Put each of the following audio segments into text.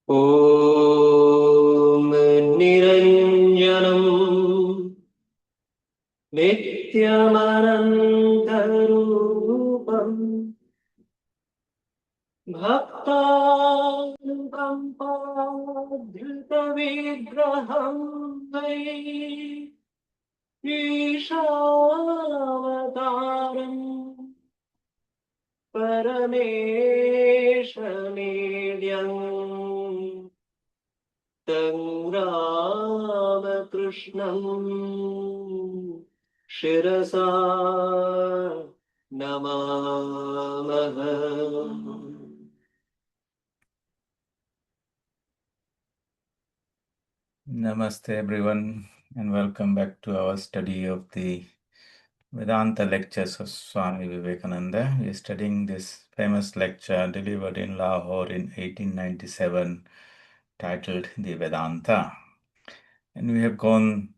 ॐ निरञ्जनम् नित्यमनन्तरूपम् भक्तानुकम्पाधृतविग्रहं वै ईशावतारम् परमेशमीड्यम् तं रामकृष्णम् शिरसा नमामः। Namaste everyone and welcome back to our study of the Vedanta lectures of Swami Vivekananda. We are studying this famous lecture delivered in Lahore in 1897 titled The Vedanta. And we have gone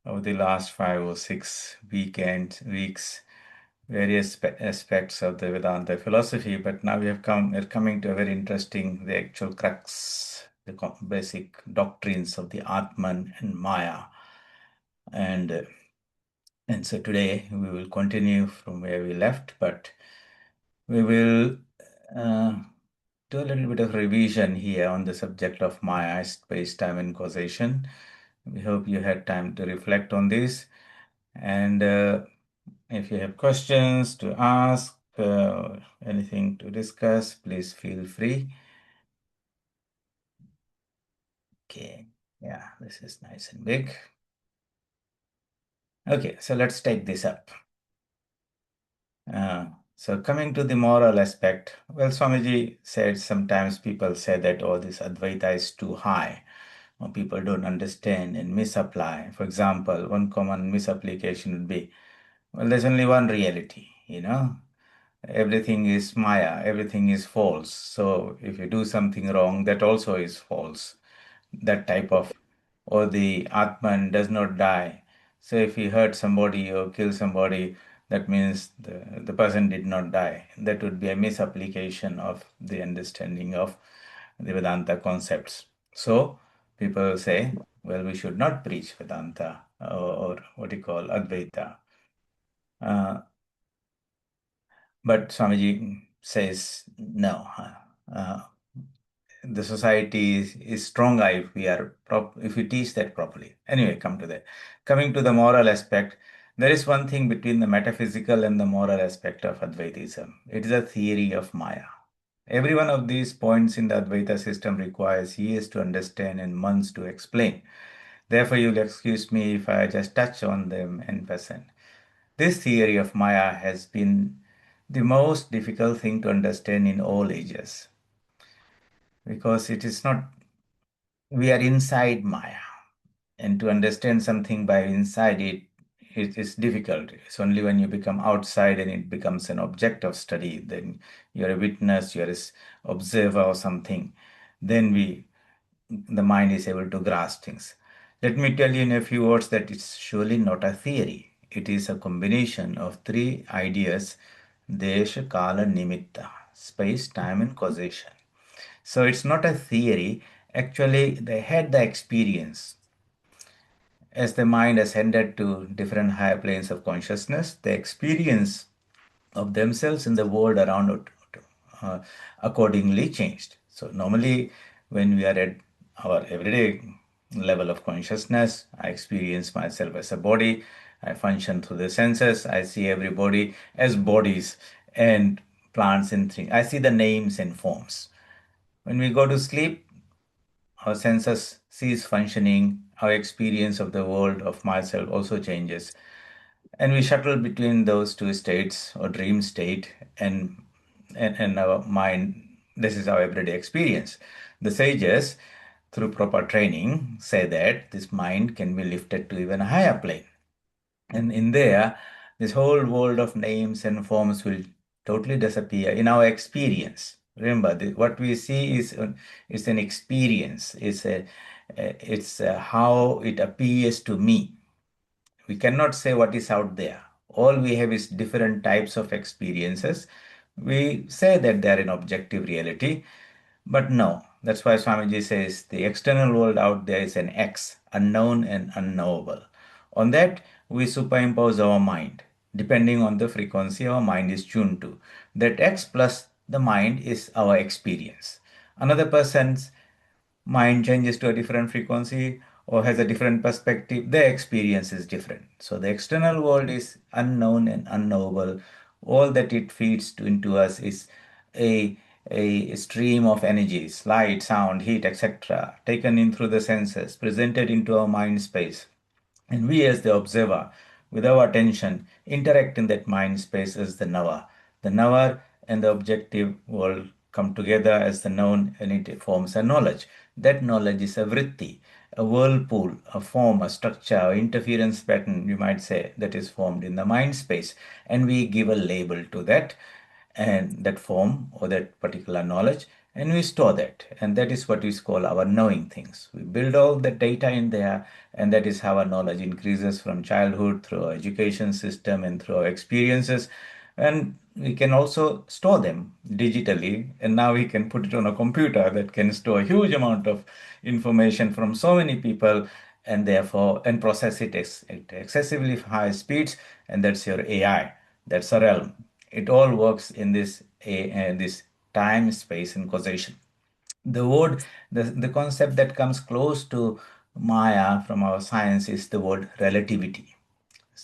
over the last 5 or 6 weeks, various aspects of the Vedanta philosophy, but now we're coming to a very interesting, the actual crux, the basic doctrines of the Atman and Maya. And so today we will continue from where we left, but we will do a little bit of revision here on the subject of Maya, space, time, and causation. We hope you had time to reflect on this. And if you have questions to ask, anything to discuss, please feel free. Okay, yeah, this is nice and big. Okay, so let's take this up. So coming to the moral aspect, well, Swamiji said sometimes people say that, oh, this Advaita is too high, or people don't understand and misapply. For example, one common misapplication would be, well, there's only one reality, everything is Maya, everything is false. So if you do something wrong, that also is false. That type of, or the Atman does not die. So if he hurt somebody or kill somebody, that means the person did not die. That would be a misapplication of the understanding of the Vedanta concepts. So people say, well, we should not preach Vedanta or what you call Advaita. But Swamiji says, no. The society is stronger if if we teach that properly. Anyway, coming to the moral aspect, there is one thing between the metaphysical and the moral aspect of Advaitism. It is a theory of Maya. Every one of these points in the Advaita system requires years to understand and months to explain. Therefore, you'll excuse me if I just touch on them in person. This theory of Maya has been the most difficult thing to understand in all ages because it is not, we are inside Maya, and to understand something by inside it, it is difficult. It's only when you become outside and it becomes an object of study, then you're a witness, you're an observer or something, then the mind is able to grasp things. Let me tell you in a few words that it's surely not a theory. It is a combination of three ideas: Desha, Kala, Nimitta, space, time, and causation. So it's not a theory. Actually, they had the experience. As the mind ascended to different higher planes of consciousness, the experience of themselves in the world around it accordingly changed. So normally, when we are at our everyday level of consciousness, I experience myself as a body. I function through the senses. I see everybody as bodies and plants and things. I see the names and forms. When we go to sleep, our senses cease functioning, our experience of the world of myself also changes. And we shuttle between those two states or dream state and our mind. This is our everyday experience. The sages, through proper training, say that this mind can be lifted to even a higher plane. And in there, this whole world of names and forms will totally disappear in our experience. Remember, what we see is an experience. It's how it appears to me. We cannot say what is out there. All we have is different types of experiences. We say that they are an objective reality, but no. That's why Swamiji says the external world out there is an X, unknown and unknowable. On that, we superimpose our mind, depending on the frequency our mind is tuned to. That X plus the mind is our experience. Another person's mind changes to a different frequency or has a different perspective, their experience is different. So the external world is unknown and unknowable. All that it feeds into us is a, a stream of energies, light, sound, heat, etc., taken in through the senses, presented into our mind space. And we, as the observer, with our attention, interact in that mind space as the knower. The knower and the objective world come together as the known, and it forms a knowledge. That knowledge is a vritti, a whirlpool, a form, a structure, an interference pattern, you might say, that is formed in the mind space. And we give a label to that and that form or that particular knowledge, and we store that, and that is what we call our knowing things. We build all the data in there, and that is how our knowledge increases from childhood through our education system and through our experiences. And we can also store them digitally, and now we can put it on a computer that can store a huge amount of information from so many people, and therefore and process it at excessively high speeds, and that's your AI. That's a realm. It all works in this time, space, and causation. The word, the concept that comes close to Maya from our science is the word relativity.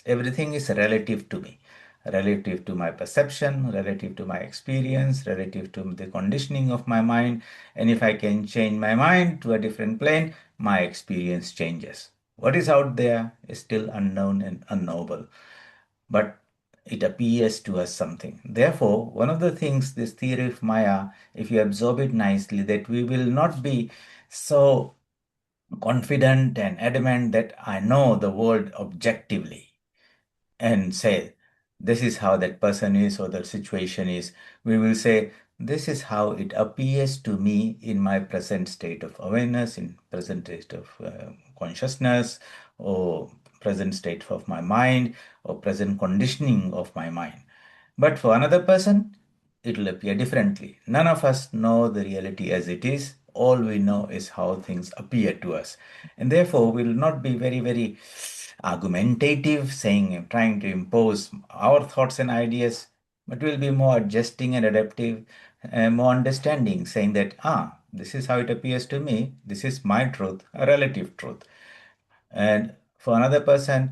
Everything is relative to me, relative to my perception, relative to my experience, relative to the conditioning of my mind. And if I can change my mind to a different plane, my experience changes. What is out there is still unknown and unknowable, but it appears to us something. Therefore, one of the things, this theory of Maya, if you absorb it nicely, that we will not be so confident and adamant that I know the world objectively and say, this is how that person is or the situation is. We will say, this is how it appears to me in my present state of awareness, in present state of consciousness, or present state of my mind, or present conditioning of my mind. But for another person, it will appear differently. None of us know the reality as it is. All we know is how things appear to us. And therefore, we will not be very, very argumentative, saying, trying to impose our thoughts and ideas, but we'll be more adjusting and adaptive, more understanding, saying that, this is how it appears to me. This is my truth, a relative truth. And for another person,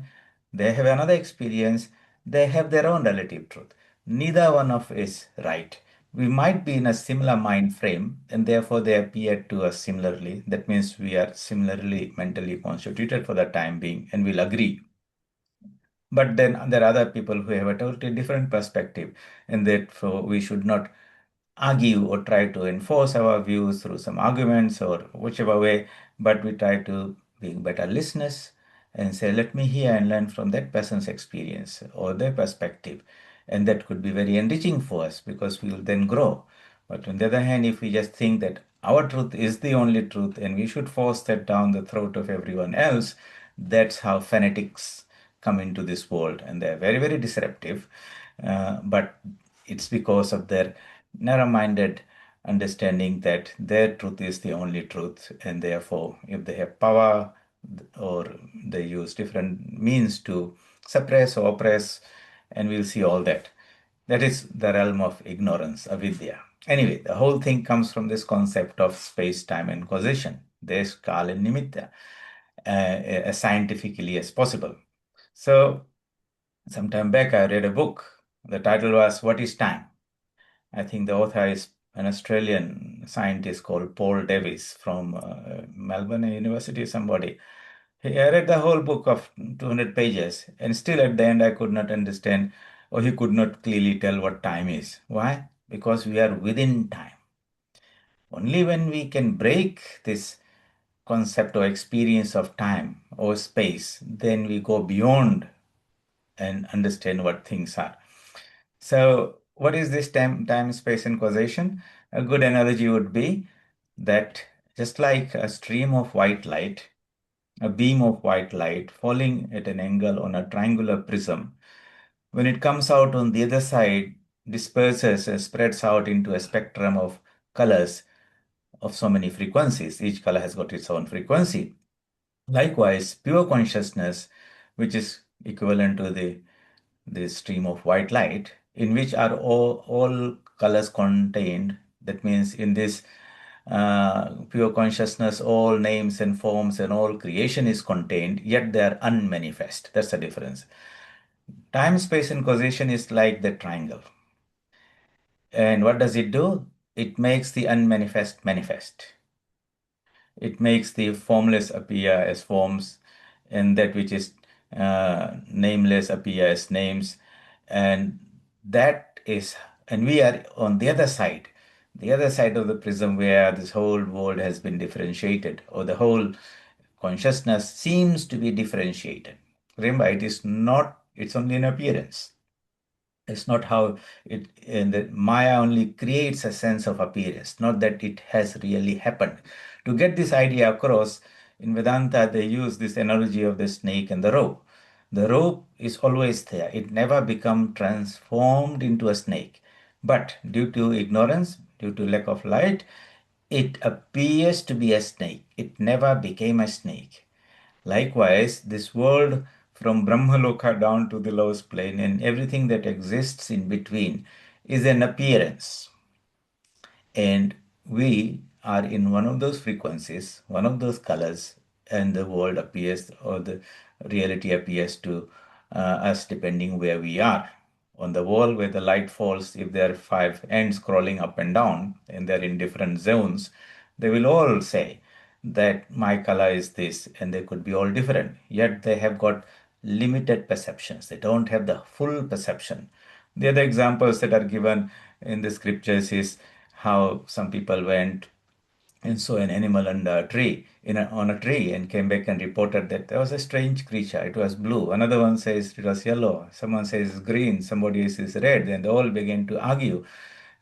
they have another experience, they have their own relative truth. Neither one of is right. We might be in a similar mind frame, and therefore they appear to us similarly. That means we are similarly mentally constituted for the time being, and we'll agree. But then there are other people who have a totally different perspective, and therefore we should not argue or try to enforce our views through some arguments or whichever way, but we try to be better listeners and say, let me hear and learn from that person's experience or their perspective. And that could be very enriching for us because we will then grow. But on the other hand, if we just think that our truth is the only truth and we should force that down the throat of everyone else, that's how fanatics come into this world. And they're very, very disruptive. But it's because of their narrow-minded understanding that their truth is the only truth, and therefore, if they have power or they use different means to suppress or oppress, and we'll see all that. That is the realm of ignorance, avidya. Anyway, the whole thing comes from this concept of space, time, and causation, desh, kal, and nimitta, as scientifically as possible. So, some time back, I read a book. The title was What is Time? I think the author is an Australian scientist called Paul Davies from Melbourne University, somebody. I read the whole book of 200 pages, and still at the end, I could not understand, or he could not clearly tell what time is. Why? Because we are within time. Only when we can break this concept or experience of time or space, then we go beyond and understand what things are. So, what is this time, space, and causation? A good analogy would be that just like a stream of white light, a beam of white light falling at an angle on a triangular prism, when it comes out on the other side, disperses and spreads out into a spectrum of colors. of so many frequencies. Each color has got its own frequency. Likewise, pure consciousness, which is equivalent to the stream of white light, in which are all colors contained. That means in this pure consciousness, all names and forms and all creation is contained, yet they are unmanifest. That's the difference. Time, space, and causation is like the triangle. And what does it do? It makes the unmanifest manifest. It makes the formless appear as forms, and that which is nameless appear as names. And that is, and we are on the other side of the prism where this whole world has been differentiated, or the whole consciousness seems to be differentiated. Remember, it is not, it's only an appearance. It's not how it, and the Maya only creates a sense of appearance, not that it has really happened. To get this idea across, in Vedanta, they use this analogy of the snake and the rope. The rope is always there. It never become transformed into a snake. But due to ignorance, due to lack of light, it appears to be a snake. It never became a snake. Likewise, this world from Brahmaloka down to the lowest plane and everything that exists in between is an appearance. And we are in one of those frequencies, one of those colors, and the world appears, or the reality appears to us depending where we are. On the wall where the light falls, if there are five ends scrolling up and down and they're in different zones, they will all say that my color is this, and they could be all different. Yet they have got limited perceptions. They don't have the full perception. The other examples that are given in the scriptures is how some people went and saw an animal under a tree, on a tree, and came back and reported that there was a strange creature. It was blue. Another one says it was yellow. Someone says green. Somebody says red. And they all began to argue.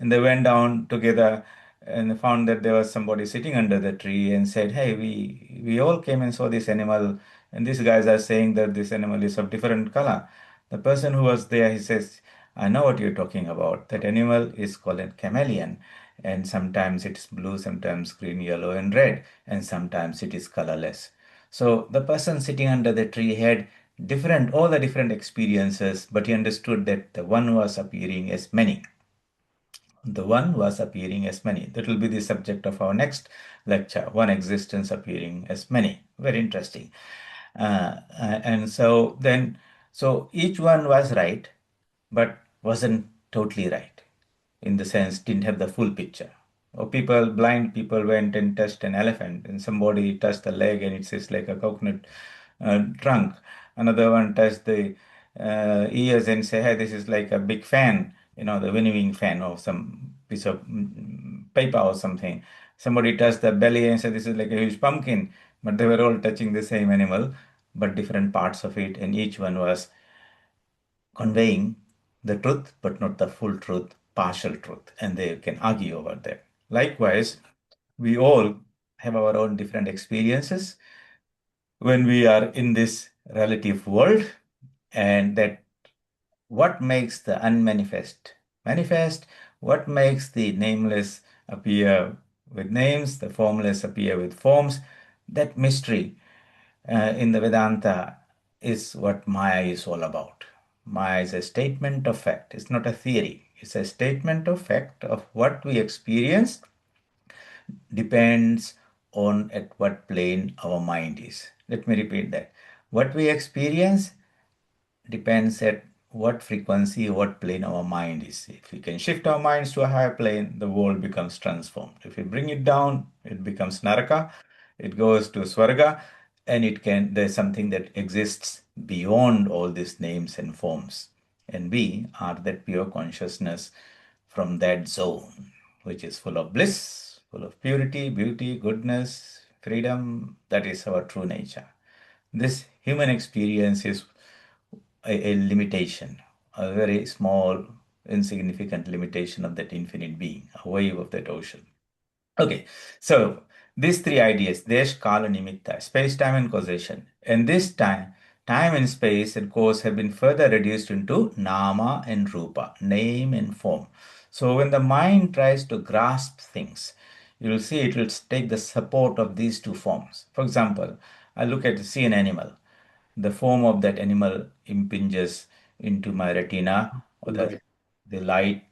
And they went down together and found that there was somebody sitting under the tree and said, "Hey, we all came and saw this animal, and these guys are saying that this animal is of different color." The person who was there, he says, "I know what you're talking about. That animal is called a chameleon, and sometimes it's blue, sometimes green, yellow, and red, and sometimes it is colorless." So the person sitting under the tree had all the different experiences, but he understood that the one was appearing as many. The one was appearing as many. That will be the subject of our next lecture, one existence appearing as many. Very interesting. And so then, so each one was right, but wasn't totally right, in the sense didn't have the full picture. Or blind people went and touched an elephant, and somebody touched the leg and it says like a coconut trunk. Another one touched the ears and say, "Hey, this is like a big fan, the winnowing fan or some piece of paper or something." Somebody touched the belly and said, "This is like a huge pumpkin." But they were all touching the same animal, but different parts of it, and each one was conveying the truth, but not the full truth, partial truth, and they can argue over that. Likewise, we all have our own different experiences when we are in this relative world, and that what makes the unmanifest manifest, what makes the nameless appear with names, the formless appear with forms, that mystery in the Vedanta is what Maya is all about. Maya is a statement of fact. It's not a theory. It's a statement of fact of what we experience depends on at what plane our mind is. Let me repeat that. What we experience depends at what frequency, what plane our mind is. If we can shift our minds to a higher plane, the world becomes transformed. If we bring it down, it becomes naraka, it goes to swarga, and there's something that exists beyond all these names and forms. And we are that pure consciousness from that zone, which is full of bliss, full of purity, beauty, goodness, freedom. That is our true nature. This human experience is a limitation, a very small, insignificant limitation of that infinite being, a wave of that ocean. Okay, so these three ideas, Desh, Kala, Nimitta, space, time, and causation. And this time and space and cause have been further reduced into Nama and Rupa, name and form. So when the mind tries to grasp things, you will see it will take the support of these two forms. For example, I look at see an animal. The form of that animal impinges into my retina, or Right. the light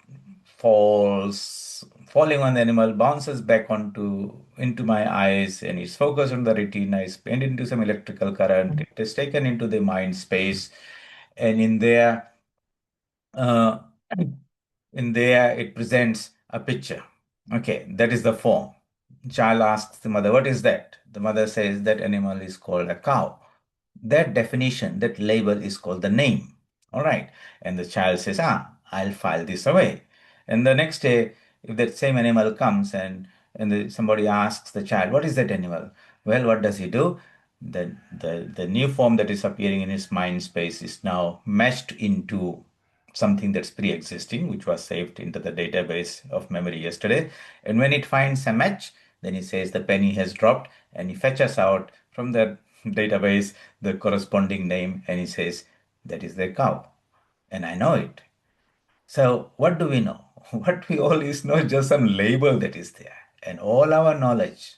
falling on the animal, bounces back onto into my eyes, and it's focused on the retina, is penned into some electrical current. It is taken into the mind space, and uh, in there it presents a picture. Okay, that is the form. Child asks the mother, "What is that?" The mother says, "That animal is called a cow." That definition, that label is called the name. All right. And the child says, I'll file this away. And the next day, if that same animal comes and somebody asks the child, what is that animal? Well, what does he do? The new form that is appearing in his mind space is now meshed into something that's pre-existing, which was saved into the database of memory yesterday. And when it finds a match, then he says the penny has dropped, and he fetches out from the database the corresponding name, and he says, that is the cow. And I know it. So what do we know? What we all is not just some label that is there. And all our knowledge,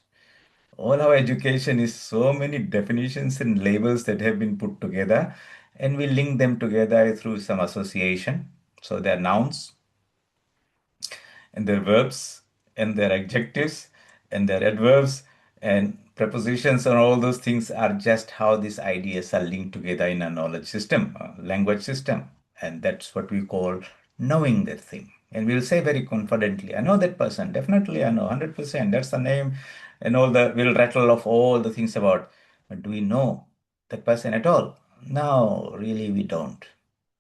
all our education is so many definitions and labels that have been put together, and we link them together through some association. So they're nouns, and their verbs and their adjectives and their adverbs and prepositions, and all those things are just how these ideas are linked together in a knowledge system, a language system. And that's what we call knowing that thing. And we'll say very confidently, I know that person, definitely I know 100%, that's the name, and all the, we'll rattle off all the things about. But do we know that person at all? No, really, we don't.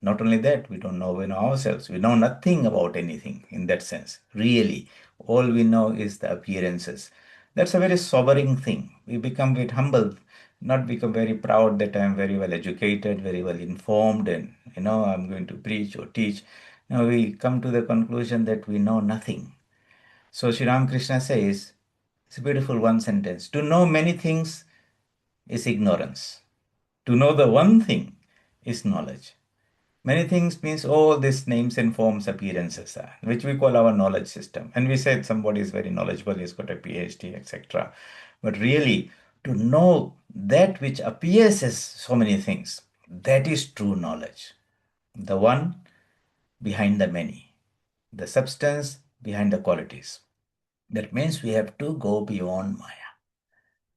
Not only that, we know ourselves. We know nothing about anything in that sense. Really, all we know is the appearances. That's a very sobering thing. We become a bit humble, not become very proud that I'm very well educated, very well informed, and I'm going to preach or teach. Now we come to the conclusion that we know nothing. So Sri Ramakrishna says, it's a beautiful one sentence. To know many things is ignorance. To know the one thing is knowledge. Many things means all these names and forms, appearances, which we call our knowledge system. And we said somebody is very knowledgeable, he's got a PhD, etc. But really, to know that which appears as so many things, that is true knowledge. The one behind the many, the substance behind the qualities. That means we have to go beyond Maya.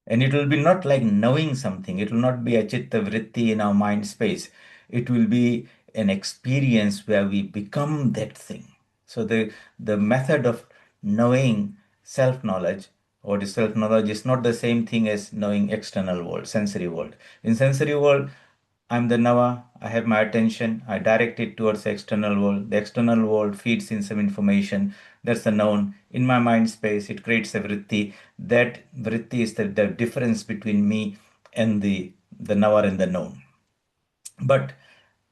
And it will be not like knowing something. It will not be a chitta vritti in our mind space. It will be an experience where we become that thing. So the method of knowing self-knowledge or the self-knowledge is not the same thing as knowing external world, sensory world. In sensory world, I'm the Nava, I have my attention, I direct it towards the external world. The external world feeds in some information. That's the known. In my mind space, it creates a vritti. That vritti is the difference between me and the Nava and the known. But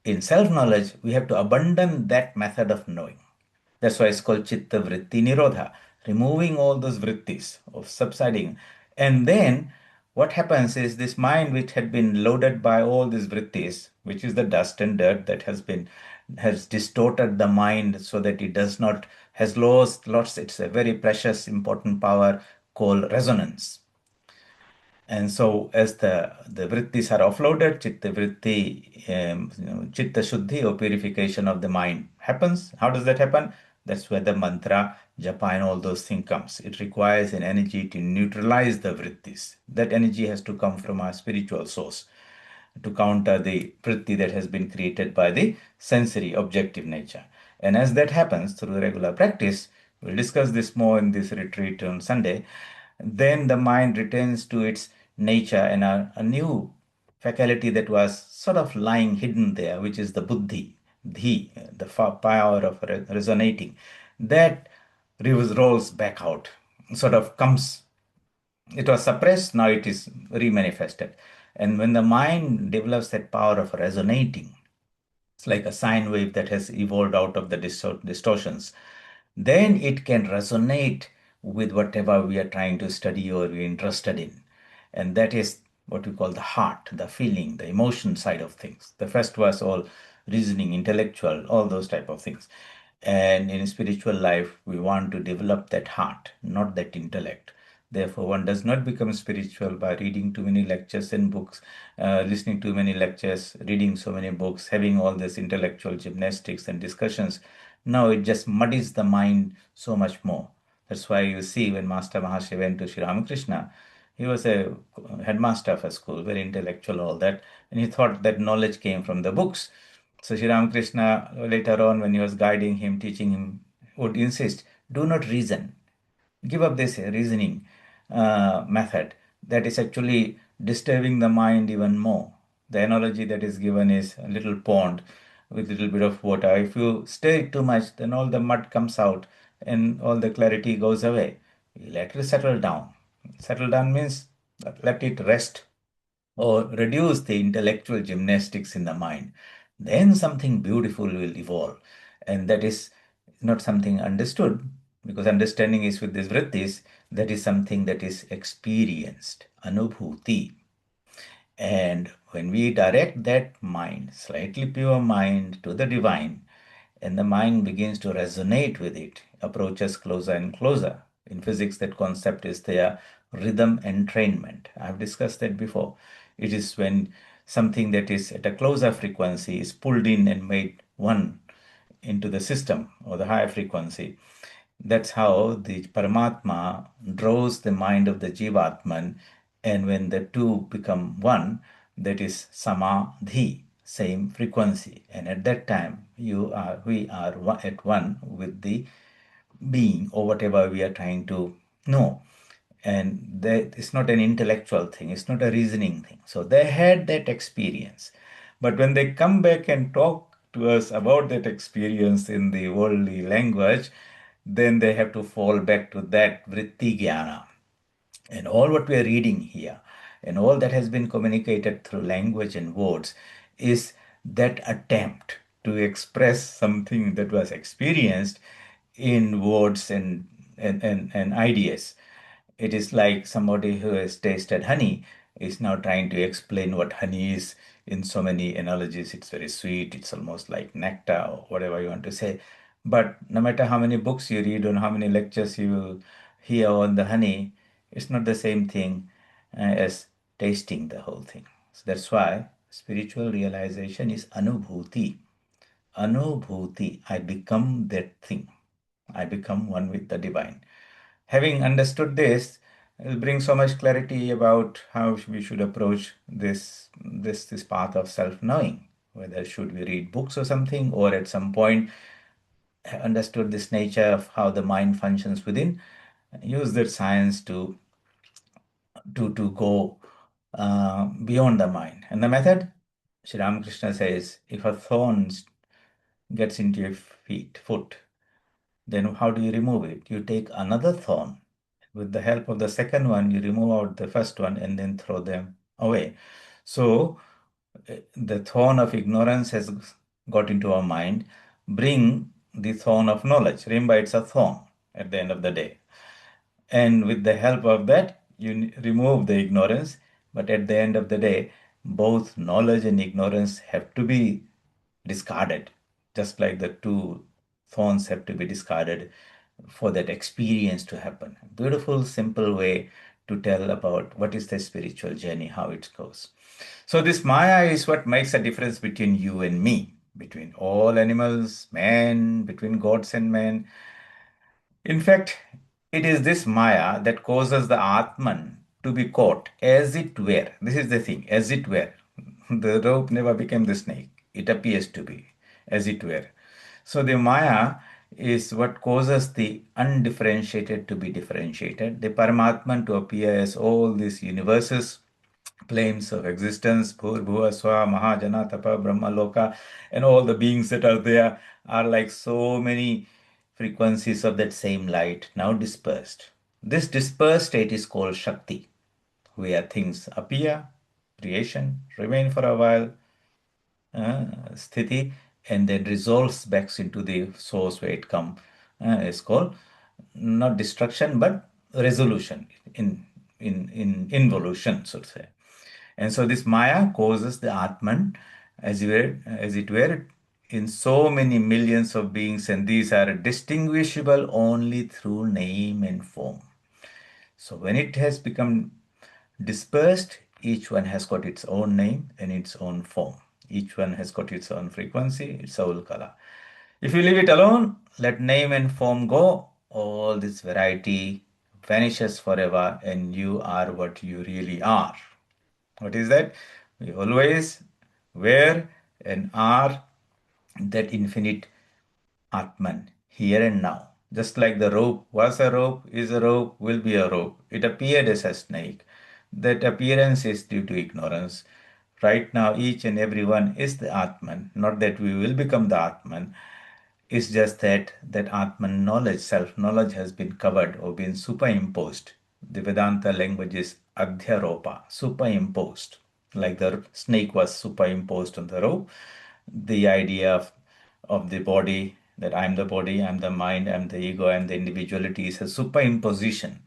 in self-knowledge, we have to abandon that method of knowing. That's why it's called chitta vritti nirodha, removing all those vrittis of subsiding. And then what happens is this mind which had been loaded by all these vrittis, which is the dust and dirt that has distorted the mind so that it does not has lost its a very precious important power called resonance. And so, as the vrittis are offloaded, chitta vritti, chitta shuddhi or purification of the mind happens. How does that happen? That's where the mantra, japa, and all those things comes. It requires an energy to neutralize the vrittis. That energy has to come from our spiritual source to counter the vritti that has been created by the sensory objective nature. And as that happens through regular practice, we'll discuss this more in this retreat on Sunday, then the mind returns to its nature and a new faculty that was sort of lying hidden there, which is the buddhi, the power of resonating. That rolls back out, sort of comes. It was suppressed, now it is remanifested. And when the mind develops that power of resonating, it's like a sine wave that has evolved out of the distortions, then it can resonate with whatever we are trying to study or we're interested in. And that is what we call the heart, the feeling, the emotion side of things. The first was all reasoning, intellectual, all those type of things. And in spiritual life, we want to develop that heart, not that intellect. Therefore, one does not become spiritual by reading too many lectures and books, listening to many lectures, reading so many books, having all this intellectual gymnastics and discussions. No, it just muddies the mind so much more. That's why you see when Master Maharshi went to Sri Ramakrishna, he was a headmaster of a school, very intellectual, all that, and he thought that knowledge came from the books. So Sri Ramakrishna, later on, when he was guiding him, teaching him, would insist, do not reason. Give up this reasoning method. That is actually disturbing the mind even more. The analogy that is given is a little pond with a little bit of water. If you stir it too much, then all the mud comes out and all the clarity goes away. You let it settle down. Settle down means let it rest or reduce the intellectual gymnastics in the mind, then something beautiful will evolve. And that is not something understood, because understanding is with these vrittis, that is something that is experienced, anubhuti. And when we direct that mind, slightly pure mind, to the divine, and the mind begins to resonate with it, approaches closer and closer. In physics, that concept is their rhythm entrainment. I've discussed that before. It is when something that is at a closer frequency is pulled in and made one into the system or the higher frequency. That's how the Paramatma draws the mind of the Jivatman, and when the two become one, that is Samadhi, same frequency. And at that time, we are at one with the being or whatever we are trying to know. And that it's not an intellectual thing, it's not a reasoning thing. So they had that experience. But when they come back and talk to us about that experience in the worldly language, then they have to fall back to that vritti jnana. And all what we are reading here and all that has been communicated through language and words is that attempt to express something that was experienced in words and ideas. It is like somebody who has tasted honey is now trying to explain what honey is in so many analogies. It's very sweet, it's almost like nectar or whatever you want to say. But no matter how many books you read or how many lectures you hear on the honey, it's not the same thing as tasting the whole thing. So that's why spiritual realization is anubhuti. Anubhuti. I become that thing. I become one with the divine. Having understood this, it will bring so much clarity about how we should approach this path of self-knowing. Whether should we read books or something, or at some point understood this nature of how the mind functions within, use that science to go beyond the mind. And the method, Sri Ramakrishna says, if a thorn gets into your foot, then how do you remove it? You take another thorn. With the help of the second one, you remove out the first one and then throw them away. So the thorn of ignorance has got into our mind. Bring the thorn of knowledge. Remember, it's a thorn at the end of the day. And with the help of that, you remove the ignorance. But at the end of the day, both knowledge and ignorance have to be discarded, just like the two thorns have to be discarded for that experience to happen. Beautiful, simple way to tell about what is the spiritual journey, how it goes. So, this Maya is what makes a difference between you and me, between all animals, man, between gods and men. In fact, it is this Maya that causes the Atman to be caught as it were. This is the thing, as it were. The rope never became the snake. It appears to be, as it were. So the Maya is what causes the undifferentiated to be differentiated, the Paramatman to appear as all these universes, planes of existence, Bhur, Bhuva, Swa, Mahajana, Tapa, Brahma, Loka, and all the beings that are there are like so many frequencies of that same light now dispersed. This dispersed state is called Shakti, where things appear, creation, remain for a while, sthiti, and then resolves back into the source where it come. Is called not destruction but resolution in involution, so to say. And so this Maya causes the Atman, as it were, in so many millions of beings, and these are distinguishable only through name and form. So when it has become dispersed, each one has got its own name and its own form. Each one has got its own frequency, its own color. If you leave it alone, let name and form go, all this variety vanishes forever, and you are what you really are. What is that? We always were and are that infinite Atman, here and now. Just like the rope was a rope, is a rope, will be a rope. It appeared as a snake. That appearance is due to ignorance. Right now, each and every one is the Atman. Not that we will become the Atman. It's just that Atman knowledge, self-knowledge has been covered or been superimposed. The Vedanta language is adhyaropa, superimposed. Like the snake was superimposed on the rope, the idea of the body, that I'm the body, I'm the mind, I'm the ego, I'm the individuality is a superimposition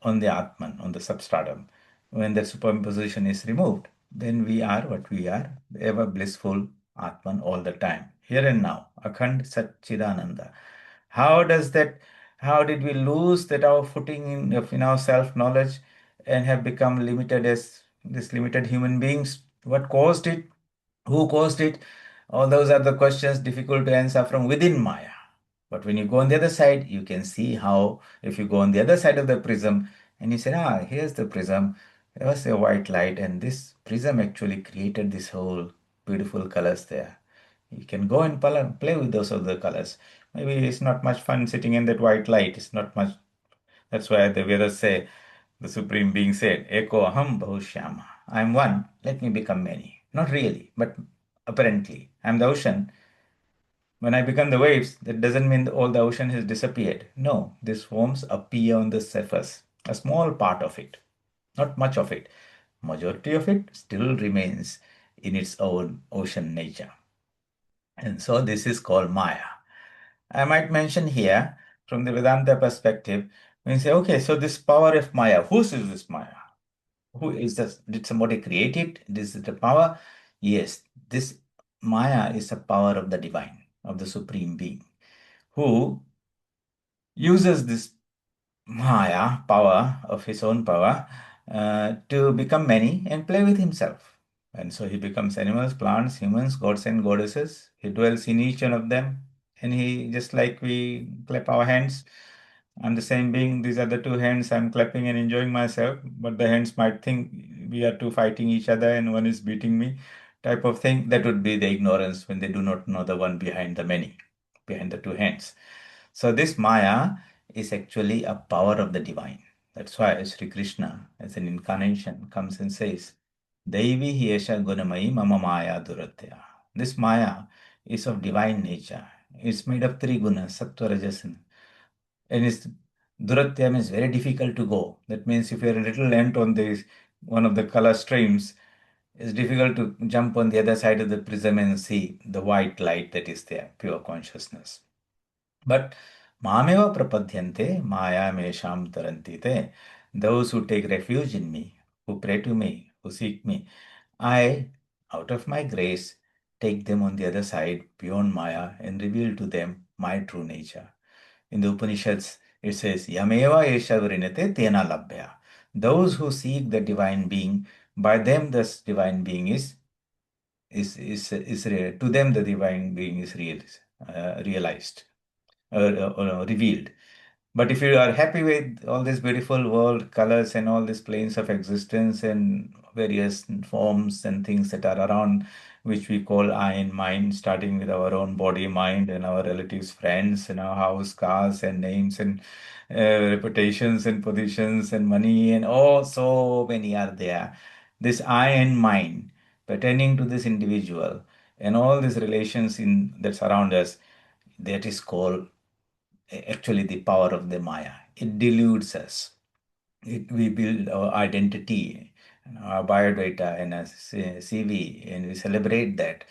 on the Atman, on the substratum. When that superimposition is removed, then we are what we are, ever blissful Atman all the time, here and now, Akhand Satchidananda. How does that, how did we lose that our footing in our self-knowledge and have become limited as this limited human beings? What caused it? Who caused it? All those are the questions difficult to answer from within Maya. But when you go on the other side, you can see how, if you go on the other side of the prism and you say, here's the prism, there was a white light, and this prism actually created this whole beautiful colors there. You can go and play with those other colors. Maybe it's not much fun sitting in that white light. It's not much. That's why the Vedas say, the Supreme Being said, Eko aham bahushyama. I'm one, let me become many. Not really, but apparently. I'm the ocean. When I become the waves, that doesn't mean all the ocean has disappeared. No, these forms appear on the surface, a small part of it, not much of it. Majority of it still remains in its own ocean nature. And so this is called Maya. I might mention here, from the Vedanta perspective, when you say, okay, so this power of Maya, whose is this Maya? Who is this? Did somebody create it? This is the power? Yes, this Maya is a power of the divine, of the Supreme Being, who uses this Maya power of his own power to become many and play with himself. And so he becomes animals, plants, humans, gods and goddesses. He dwells in each one of them. And he, just like we clap our hands, I'm the same being, these are the two hands, I'm clapping and enjoying myself. But the hands might think we are two fighting each other and one is beating me, type of thing. That would be the ignorance when they do not know the one behind the many, behind the two hands. So this Maya is actually a power of the divine. That's why Sri Krishna, as an incarnation, comes and says, Devi Hiesha Gunamai Mama Maya Duratya. This Maya is of divine nature. It's made of three gunas, Sattva, Rajas, and it's Duratya means very difficult to go. That means if you're a little length on this one of the color streams, it's difficult to jump on the other side of the prism and see the white light that is there, pure consciousness. But Mameva prapadyante maya mesham tarantite. Those who take refuge in me, who pray to me, who seek me, I, out of my grace, take them on the other side beyond Maya and reveal to them my true nature. In the Upanishads, it says, Yameva esha vrinate tena labhya. Those who seek the divine being, by them this divine being to them the divine being is realized or revealed. But if you are happy with all this beautiful world, colors, and all these planes of existence and various forms and things that are around, which we call I and mind, starting with our own body, mind, and our relatives, friends, and our house, cars, and names, and reputations, and positions, and money, and oh, so many are there. This I and mind pertaining to this individual and all these relations in that surround us, that is called actually the power of the Maya. It deludes us. We build our identity, our biodata, and a CV, and we celebrate that.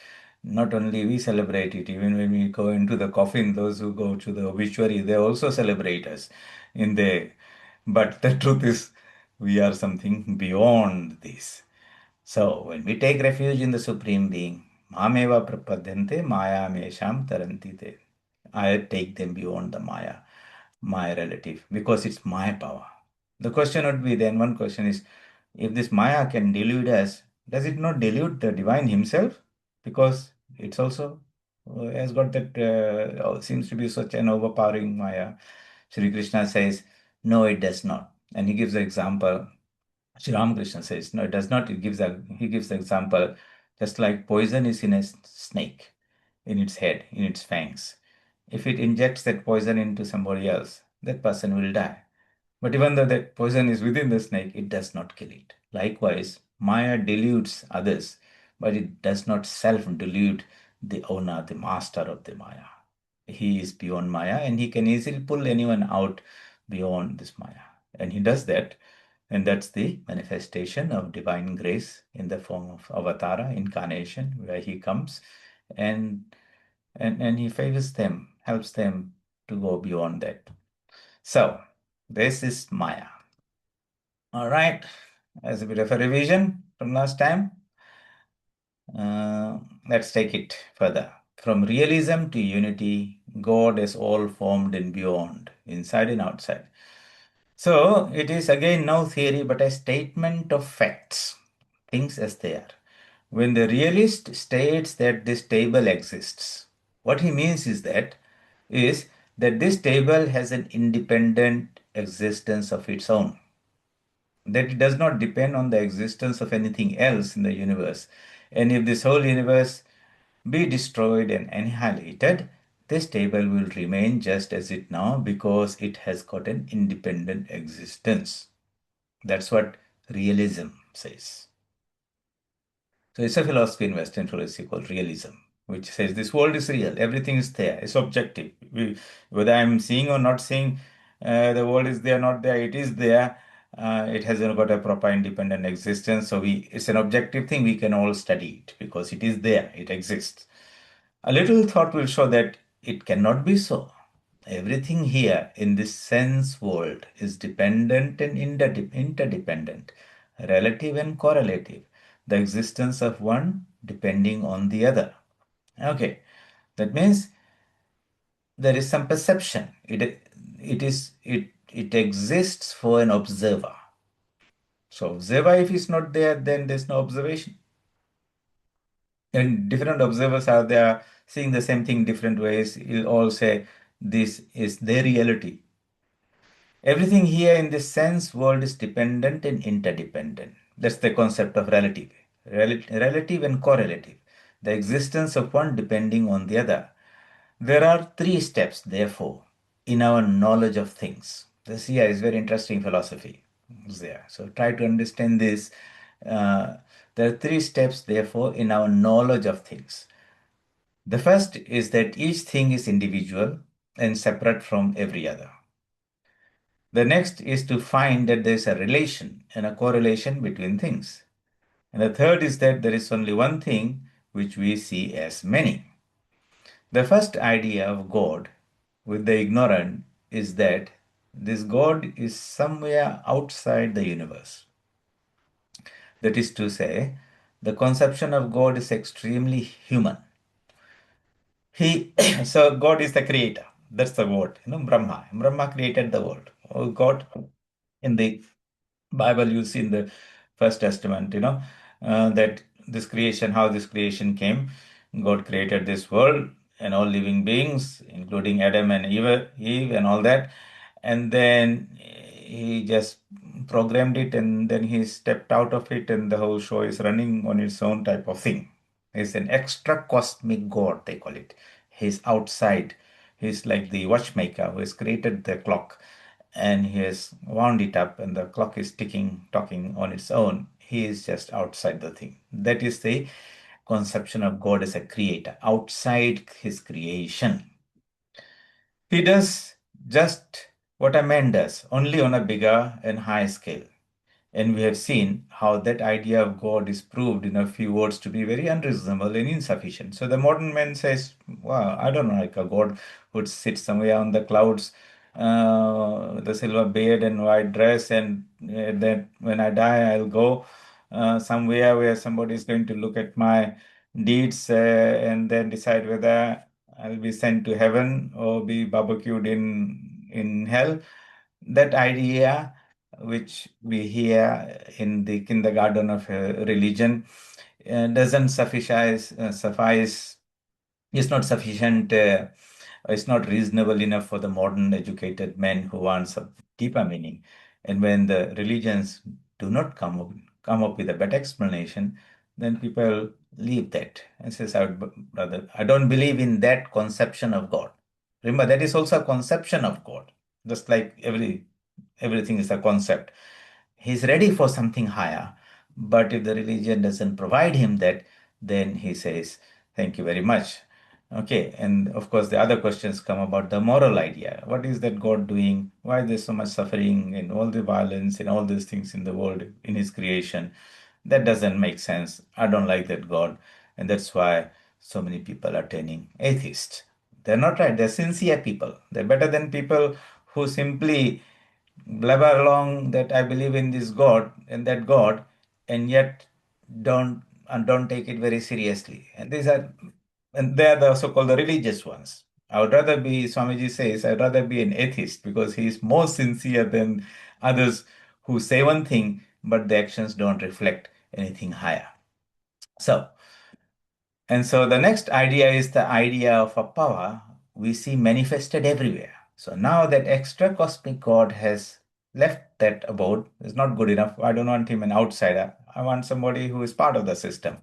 Not only we celebrate it, even when we go into the coffin, those who go to the obituary, they also celebrate us in the. But the truth is, we are something beyond this. So when we take refuge in the Supreme Being, Mameva prapadyante maya mesham taranti te. I take them beyond the Maya, my relative, because it's my power. The question would be then, one question is, if this Maya can delude us, does it not delude the divine himself? Because it's also has got that, seems to be such an overpowering Maya. Sri Krishna says, no, it does not. And he gives the example. Sri Ramakrishna says, no, it does not. He gives the example, just like poison is in a snake, in its head, in its fangs. If it injects that poison into somebody else, that person will die. But even though that poison is within the snake, it does not kill it. Likewise, Maya deludes others, but it does not self delude the owner, the master of the Maya. He is beyond Maya and he can easily pull anyone out beyond this Maya. And he does that. And that's the manifestation of divine grace in the form of avatara, incarnation, where he comes and and he favors them, helps them to go beyond that. So this is Maya. All right, as a bit of a revision from last time, let's take it further. From realism to unity, God is all formed and beyond, inside and outside. So it is again no theory but a statement of facts, things as they are. When the realist states that this table exists, what he means is that this table has an independent existence of its own, that it does not depend on the existence of anything else in the universe. And if this whole universe be destroyed and annihilated, this table will remain just as it now because it has got an independent existence. That's what realism says. So it's a philosophy in Western philosophy called realism, which says this world is real, everything is there, it's objective. Whether I'm seeing or not seeing, the world is there, not there, it is there. It hasn't got a proper independent existence. So it's an objective thing. We can all study it because it is there, it exists. A little thought will show that it cannot be so. Everything here in this sense world is dependent and interdependent, relative and correlative. The existence of one depending on the other. Okay, that means there is some perception. It exists for an observer. So observer, if it's not there, then there's no observation. And different observers are there seeing the same thing different ways. You'll all say this is their reality. Everything here in this sense world is dependent and interdependent. That's the concept of relative. Relative and correlative. The existence of one depending on the other. There are three steps, therefore, in our knowledge of things. This here is very interesting philosophy. There. So try to understand this. There are three steps, therefore, in our knowledge of things. The first is that each thing is individual and separate from every other. The next is to find that there is a relation and a correlation between things. And the third is that there is only one thing which we see as many. The first idea of God with the ignorant is that this God is somewhere outside the universe. That is to say, the conception of God is extremely human. He so God is the creator. That's the word. Brahma. Brahma created the world. Oh, God in the Bible you see in the First Testament, that this creation, how this creation came. God created this world and all living beings, including Adam and Eve and all that. And then he just programmed it and then he stepped out of it and the whole show is running on its own type of thing. He's an extra cosmic God, they call it. He's outside. He's like the watchmaker who has created the clock and he has wound it up and the clock is ticking, talking on its own. He is just outside the thing. That is the conception of God as a creator, outside his creation. He does just what a man does, only on a bigger and high scale. And we have seen how that idea of God is proved in a few words to be very unreasonable and insufficient. So the modern man says, wow, I don't know, like a God would sit somewhere on the clouds, with a silver beard and white dress, and that when I die, I'll go somewhere where somebody is going to look at my deeds and then decide whether I'll be sent to heaven or be barbecued in hell. That idea, which we hear in the kindergarten of religion, doesn't suffice, is not sufficient, it's not reasonable enough for the modern educated men who want some deeper meaning. And when the religions do not come up with a better explanation, then people leave that and says, I don't believe in that conception of God. Remember, that is also a conception of God, just like everything is a concept. He's ready for something higher, but if the religion doesn't provide him that, then he says, thank you very much. Okay, and of course, the other questions come about the moral idea. What is that God doing? Why there's so much suffering and all the violence and all these things in the world, in His creation? That doesn't make sense. I don't like that God. And that's why so many people are turning atheist. They're not right. They're sincere people. They're better than people who simply blabber along that I believe in this God and that God, and yet don't take it very seriously. And they are the so-called the religious ones. I would rather be, Swamiji says, I'd rather be an atheist because he is more sincere than others who say one thing, but the actions don't reflect anything higher. So, and so the next idea is the idea of a power we see manifested everywhere. So now that extra cosmic God has left that abode is not good enough. I don't want him an outsider. I want somebody who is part of the system.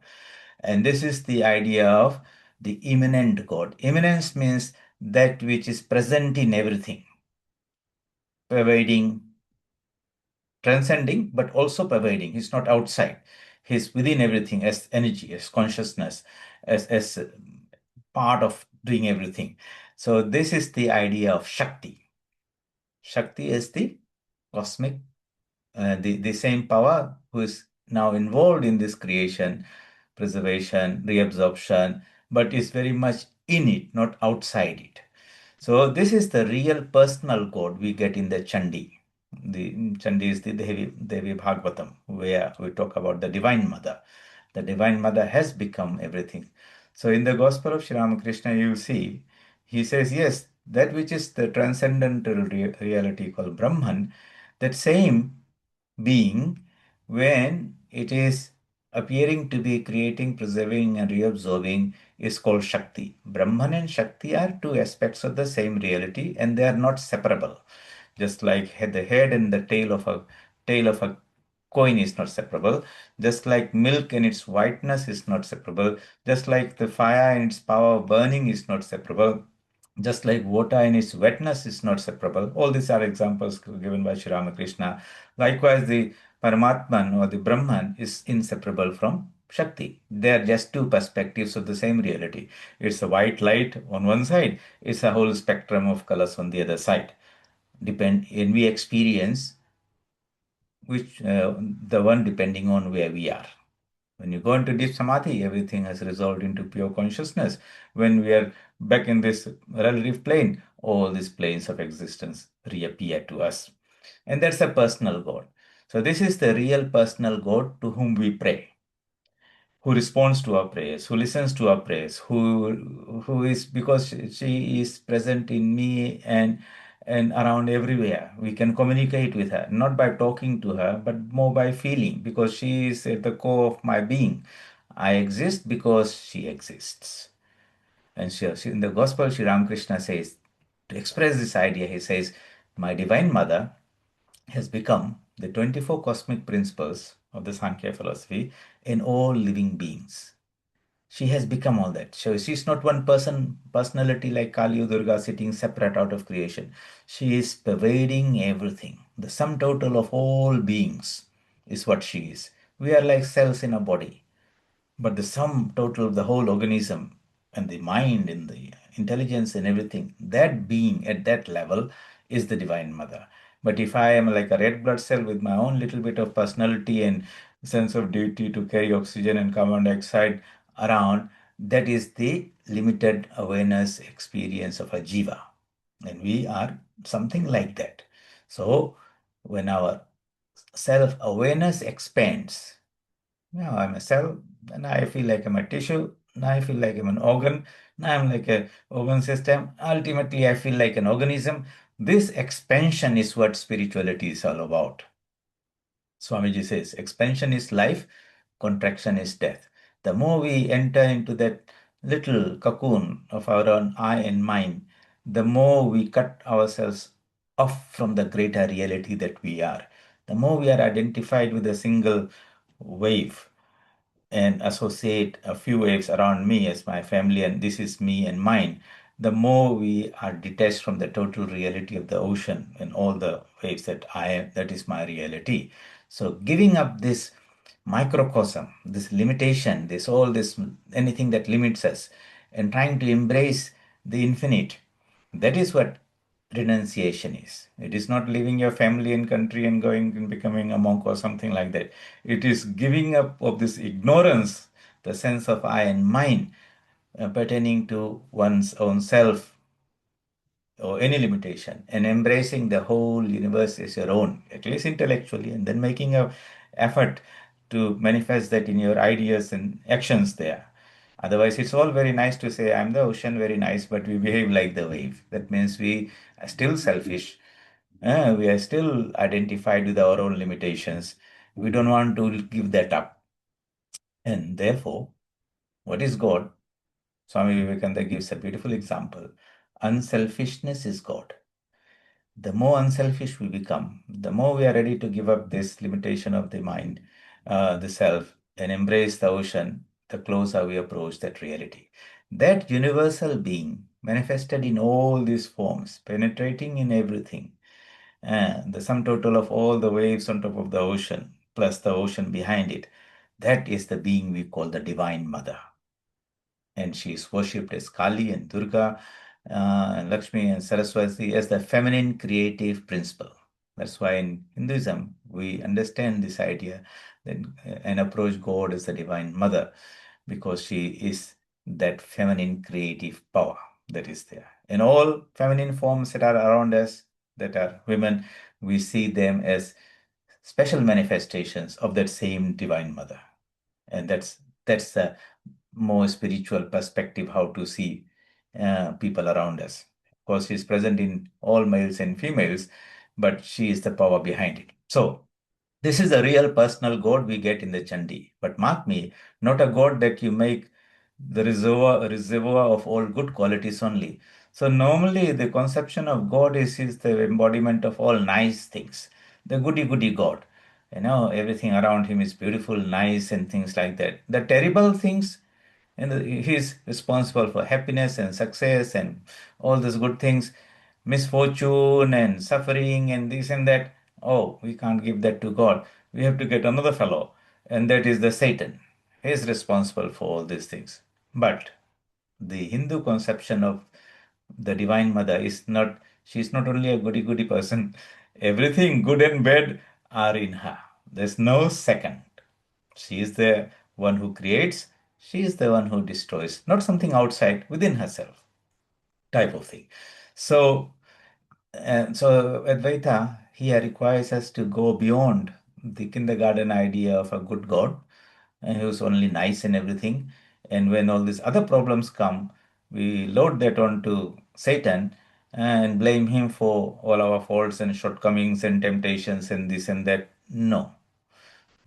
And this is the idea of the immanent God. Immanence means that which is present in everything, pervading, transcending, but also pervading. He's not outside. He's within everything as energy, as consciousness, as part of doing everything. So this is the idea of Shakti. Shakti is the cosmic, the same power who is now involved in this creation, preservation, reabsorption, but is very much in it, not outside it. So this is the real personal God we get in the Chandi. The Chandi is the Devi Bhagavatam, where we talk about the Divine Mother. The Divine Mother has become everything. So in the Gospel of Sri Ramakrishna, you see, he says, yes, that which is the transcendental reality called Brahman, that same being, when it is appearing to be creating, preserving, and reabsorbing, is called Shakti. Brahman and Shakti are two aspects of the same reality, and they are not separable. Just like the head and the tail of a coin is not separable, just like milk and its whiteness is not separable, just like the fire and its power of burning is not separable, just like water and its wetness is not separable. All these are examples given by Sri Ramakrishna. Likewise, the Paramatman or the Brahman is inseparable from Shakti. They are just two perspectives of the same reality. It's a white light on one side, it's a whole spectrum of colors on the other side. And we experience which the one depending on where we are. When you go into deep samadhi, everything has resolved into pure consciousness. When we are back in this relative plane, all these planes of existence reappear to us. And that's a personal God. So this is the real personal God to whom we pray, who responds to our prayers, who listens to our prayers, who is, because she is present in me and around everywhere. We can communicate with her, not by talking to her, but more by feeling, because she is at the core of my being. I exist because she exists. And in the Gospel, Sri Ramakrishna says, to express this idea, he says, my Divine Mother has become the 24 cosmic principles of the Sankhya philosophy in all living beings. She has become all that. So she's not one personality like Kali or Durga sitting separate out of creation. She is pervading everything. The sum total of all beings is what she is. We are like cells in a body. But the sum total of the whole organism and the mind and the intelligence and everything, that being at that level is the Divine Mother. But if I am like a red blood cell with my own little bit of personality and sense of duty to carry oxygen and carbon dioxide around, that is the limited awareness experience of a jiva. And we are something like that. So when our self awareness expands, yeah, I'm a cell and I feel like I'm a tissue. Now I feel like I'm an organ. Now I'm like a organ system. Ultimately, I feel like an organism. This expansion is what spirituality is all about. Swamiji says, expansion is life, contraction is death. The more we enter into that little cocoon of our own eye and mind, the more we cut ourselves off from the greater reality that we are. The more we are identified with a single wave and associate a few waves around me as my family, and this is me and mine, the more we are detached from the total reality of the ocean and all the waves that I am, that is my reality. So giving up this microcosm, this limitation, this all this anything that limits us, and trying to embrace the infinite, that is what renunciation is. It is not leaving your family and country and going and becoming a monk or something like that. It is giving up of this ignorance, the sense of I and mine pertaining to one's own self or any limitation, and embracing the whole universe as your own, at least intellectually, and then making a effort to manifest that in your ideas and actions there. Otherwise, it's all very nice to say, I'm the ocean, very nice, but we behave like the wave. That means we are still selfish. We are still identified with our own limitations. We don't want to give that up. And therefore, what is God? Swami Vivekananda gives a beautiful example. Unselfishness is God. The more unselfish we become, the more we are ready to give up this limitation of the mind, the self, and embrace the ocean, the closer we approach that reality. That universal being manifested in all these forms, penetrating in everything, the sum total of all the waves on top of the ocean, plus the ocean behind it, that is the being we call the Divine Mother, and she is worshipped as Kali and Durga and Lakshmi and Saraswati as the feminine creative principle. That's why in Hinduism we understand this idea that and approach God as the Divine Mother because she is that feminine creative power that is there. In all feminine forms that are around us, that are women, we see them as special manifestations of that same Divine Mother. And that's the more spiritual perspective how to see people around us. Of course, she's present in all males and females, but she is the power behind it. So this is the real personal God we get in the Chandi. But mark me, not a God that you make the reservoir of all good qualities only. So normally the conception of God is the embodiment of all nice things, the goody goody God. You know, everything around him is beautiful, nice, and things like that. The terrible things, and he's responsible for happiness and success and all these good things, misfortune and suffering and this and that. Oh, we can't give that to God. We have to get another fellow, and that is the Satan. He is responsible for all these things. But the Hindu conception of the Divine Mother is not, she's not only a goody goody person, everything good and bad are in her. There's no second. She is the one who creates, she is the one who destroys, not something outside, within herself, type of thing. So, Advaita here requires us to go beyond the kindergarten idea of a good God who's only nice and everything. And when all these other problems come, we load that onto Satan and blame him for all our faults and shortcomings and temptations and this and that. No.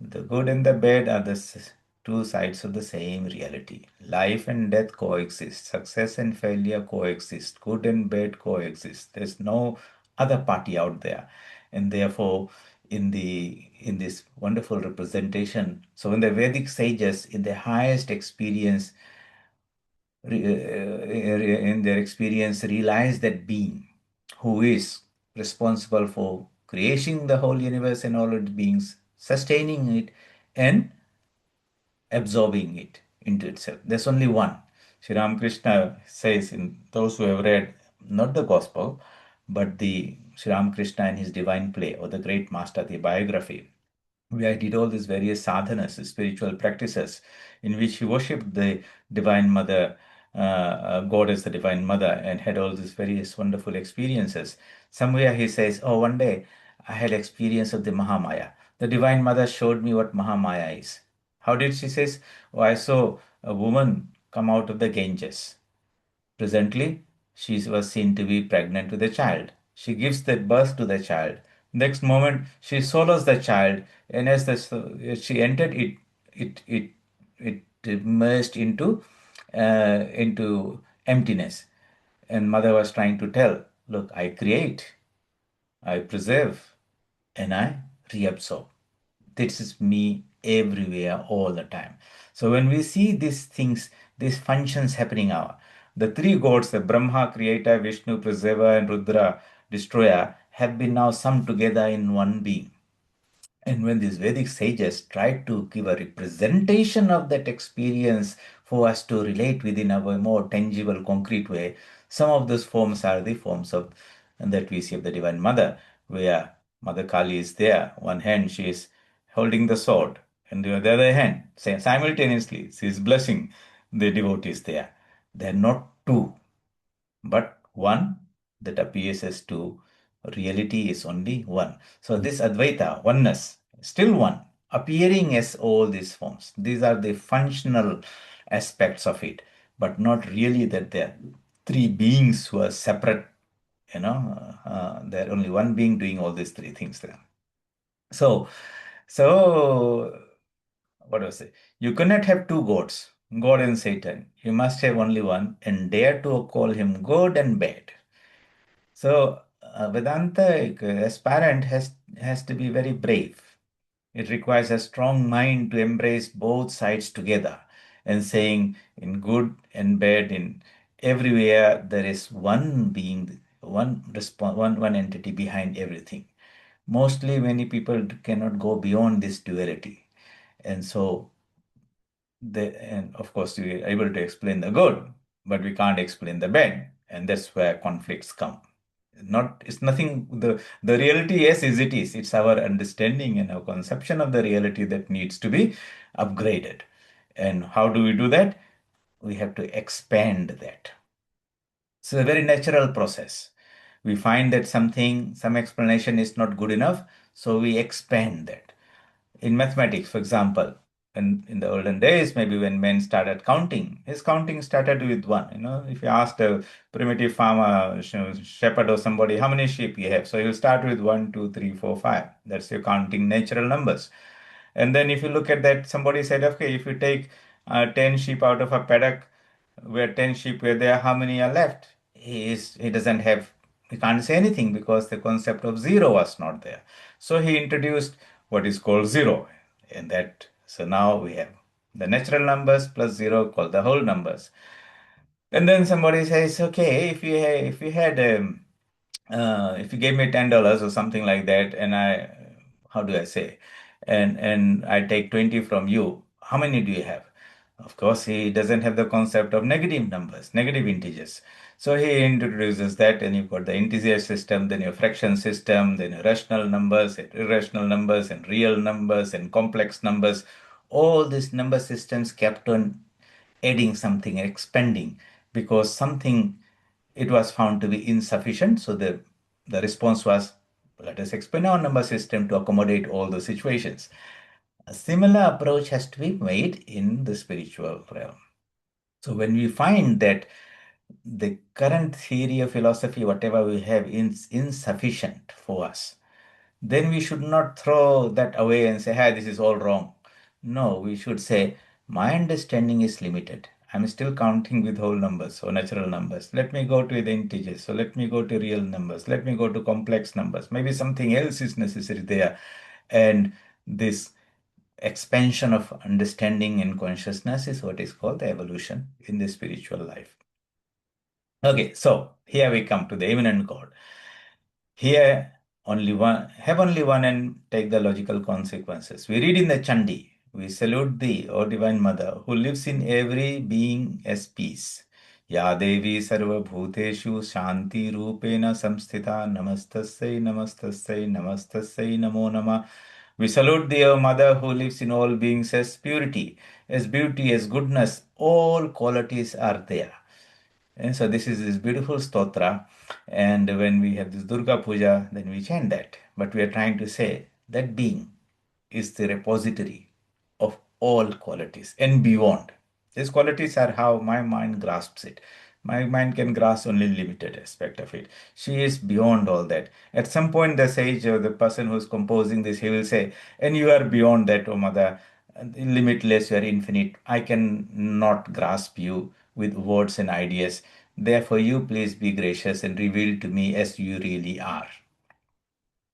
The good and the bad are the two sides of the same reality. Life and death coexist. Success and failure coexist. Good and bad coexist. There's no other party out there. And therefore, in this wonderful representation, so when the Vedic sages in their highest experience, in their experience, realize that being who is responsible for creating the whole universe and all its beings, sustaining it, and absorbing it into itself. There's only one. Sri Ramakrishna says in those who have read not the gospel, but the Sri Ramakrishna and his divine play or the great master, the biography, where he did all these various sadhanas, spiritual practices, in which he worshipped the Divine Mother, God as the Divine Mother, and had all these various wonderful experiences. Somewhere he says, "Oh, one day I had experience of the Mahamaya. The Divine Mother showed me what Mahamaya is." How did she says? "Oh, I saw a woman come out of the Ganges. Presently, she was seen to be pregnant with a child. She gives that birth to the child. Next moment, she swallows the child, and as she entered, it it merged into emptiness. And mother was trying to tell, look, I create, I preserve, and I reabsorb. This is me everywhere all the time. So when we see these things, these functions happening out, the three gods, the Brahma, creator, Vishnu, preserver, and Rudra, destroyer, have been now summed together in one being. And when these Vedic sages tried to give a representation of that experience for us to relate within a more tangible, concrete way, some of those forms are the forms of that we see of the Divine Mother, where Mother Kali is there. One hand she is holding the sword, and the other hand, simultaneously, she is blessing the devotees there. They are not two, but one that appears as two. Reality is only one. So this Advaita, oneness, still one, appearing as all these forms. These are the functional aspects of it, but not really that they're three beings who are separate. They're only one being doing all these three things there. So, so what do I say? You cannot have two gods, God and Satan. You must have only one and dare to call him good and bad. So Vedanta aspirant has to be very brave. It requires a strong mind to embrace both sides together and saying in good and bad, in everywhere there is one being, one entity behind everything. Mostly many people cannot go beyond this duality. And so and of course we are able to explain the good, but we can't explain the bad. And that's where conflicts come. It's nothing, the reality, yes, is it is. It's our understanding and our conception of the reality that needs to be upgraded. And how do we do that? We have to expand that. It's a very natural process. We find that some explanation is not good enough, so we expand that. In mathematics, for example, in the olden days, maybe when men started counting, his counting started with one. If you asked a primitive farmer, shepherd or somebody, how many sheep you have? So you start with 1, 2, 3, 4, 5. That's your counting natural numbers. And then if you look at that, somebody said, okay, if you take 10 sheep out of a paddock, where 10 sheep were there, how many are left? He doesn't have, he can't say anything because the concept of zero was not there. So he introduced what is called zero. So now we have the natural numbers plus zero called the whole numbers. And then somebody says, okay, if you gave me $10 or something like that, and how do I say, and I take 20 from you, how many do you have? Of course, he doesn't have the concept of negative numbers, negative integers. So he introduces that, and you've got the integer system, then your fraction system, then your rational numbers, and irrational numbers, and real numbers, and complex numbers. All these number systems kept on adding something, expanding, because something it was found to be insufficient. So the response was, let us expand our number system to accommodate all the situations. A similar approach has to be made in the spiritual realm. So when we find that the current theory of philosophy, whatever we have, is insufficient for us, then we should not throw that away and say, hey, this is all wrong. No, we should say, my understanding is limited. I'm still counting with whole numbers or natural numbers. Let me go to the integers. So let me go to real numbers. Let me go to complex numbers. Maybe something else is necessary there. And this expansion of understanding and consciousness is what is called the evolution in the spiritual life. Okay, so here we come to the immanent God. Here, have only one and take the logical consequences. We read in the Chandi, we salute thee, O Divine Mother, who lives in every being as peace. Ya Devi Sarva Bhuteshu Shanti Rupena Samsthita Namastasai Namastasai Namastasai Namo Nama. We salute thee, O Mother, who lives in all beings as purity, as beauty, as goodness. All qualities are there. And so this is beautiful stotra. And when we have this Durga Puja, then we chant that. But we are trying to say that being is the repository of all qualities and beyond. These qualities are how my mind grasps it. My mind can grasp only limited aspect of it. She is beyond all that. At some point, the sage or the person who's composing this, he will say, and you are beyond that, O mother, limitless, you are infinite. I can not grasp you with words and ideas. Therefore, you please be gracious and reveal to me as you really are.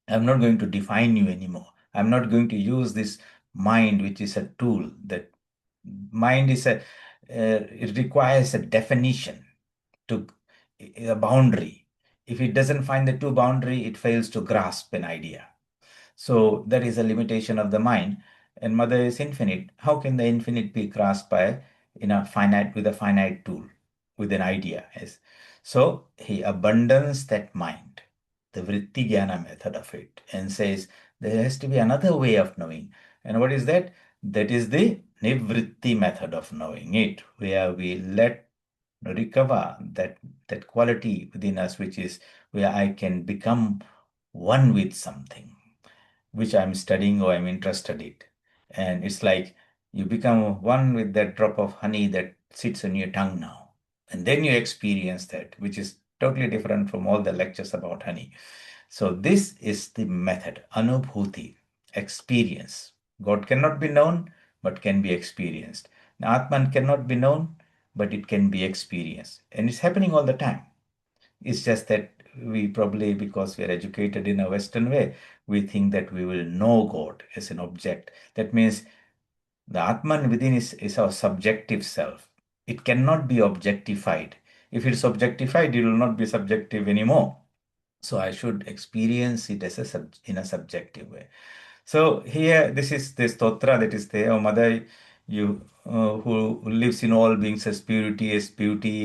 I'm not going to define you anymore. I'm not going to use this mind, which is a tool. That mind is it requires a definition to a boundary. If it doesn't find the two boundary, it fails to grasp an idea. So that is a limitation of the mind. And mother is infinite. How can the infinite be grasped by in a finite with a finite tool, with an idea? Yes. So he abandons that mind, the vritti jnana method of it, and says there has to be another way of knowing. And what is that? That is the nivritti method of knowing it, where we let recover that quality within us, which is where I can become one with something which I'm studying or I'm interested in. And it's like you become one with that drop of honey that sits on your tongue now. And then you experience that, which is totally different from all the lectures about honey. So this is the method, anubhuti, experience. God cannot be known, but can be experienced. Now, Atman cannot be known, but it can be experienced. And it's happening all the time. It's just that we probably, because we are educated in a Western way, we think that we will know God as an object. That means the Atman within is our subjective self. It cannot be objectified. If it's objectified, it will not be subjective anymore. So I should experience it as in a subjective way. So here, this is the stotra that is there. Oh, Mother, you who lives in all beings as beauty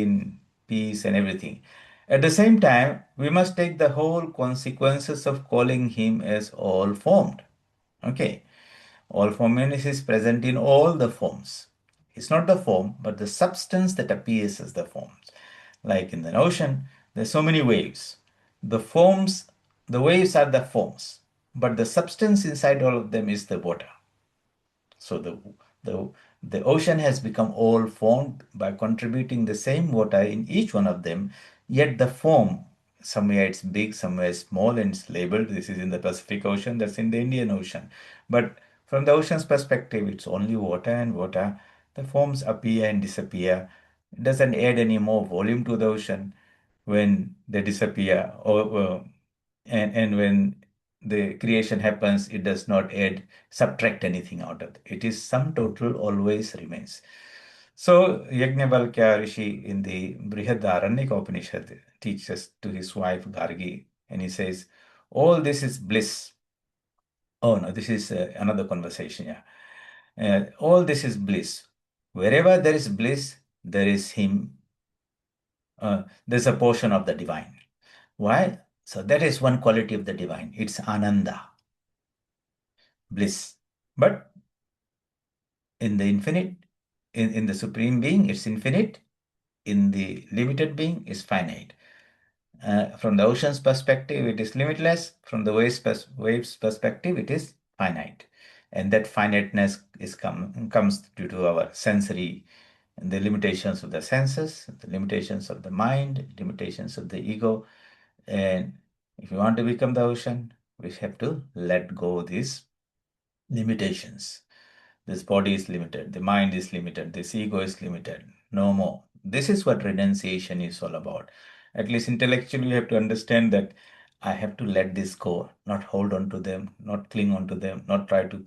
in peace and everything. At the same time, we must take the whole consequences of calling him as all formed. Okay. All formuleness is present in all the forms. It's not the form, but the substance that appears as the forms. Like in the ocean, there's so many waves. The forms, the waves are the forms, but the substance inside all of them is the water. So the the ocean has become all formed by contributing the same water in each one of them, yet the form, somewhere it's big, somewhere it's small, and it's labeled this is in the Pacific Ocean, that's in the Indian Ocean. But from the ocean's perspective, it's only water and water. The forms appear and disappear. It doesn't add any more volume to the ocean when they disappear, and when the creation happens, it does not add, subtract anything out of it. It is sum total, always remains. So Yajnavalkya Rishi in the Brihadaranyaka Upanishad teaches to his wife Gargi, and he says, all this is bliss. Oh no, this is another conversation. Yeah, all this is bliss. Wherever there is bliss, there is him. There's a portion of the divine. Why? So that is one quality of the divine. It's ananda, bliss. But in the infinite, in the supreme being, it's infinite. In the limited being, it's finite. From the ocean's perspective, it is limitless. From the waves perspective, it is finite. And that finiteness comes due to our sensory and the limitations of the senses, the limitations of the mind, limitations of the ego. And if you want to become the ocean, we have to let go these limitations. This body is limited, the mind is limited, this ego is limited. No more. This is what renunciation is all about. At least intellectually, you have to understand that I have to let this go, not hold on to them, not cling on to them, not try to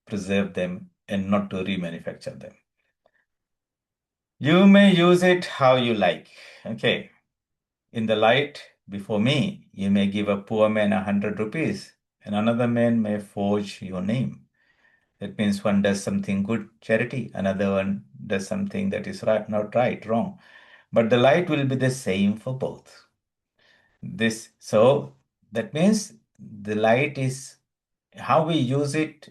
preserve them, and not to remanufacture them. You may use it how you like. Okay. In the light before me, you may give a poor man 100 rupees, and another man may forge your name. That means one does something good, charity, another one does something that is right, not right, wrong. But the light will be the same for both. So that means the light is how we use it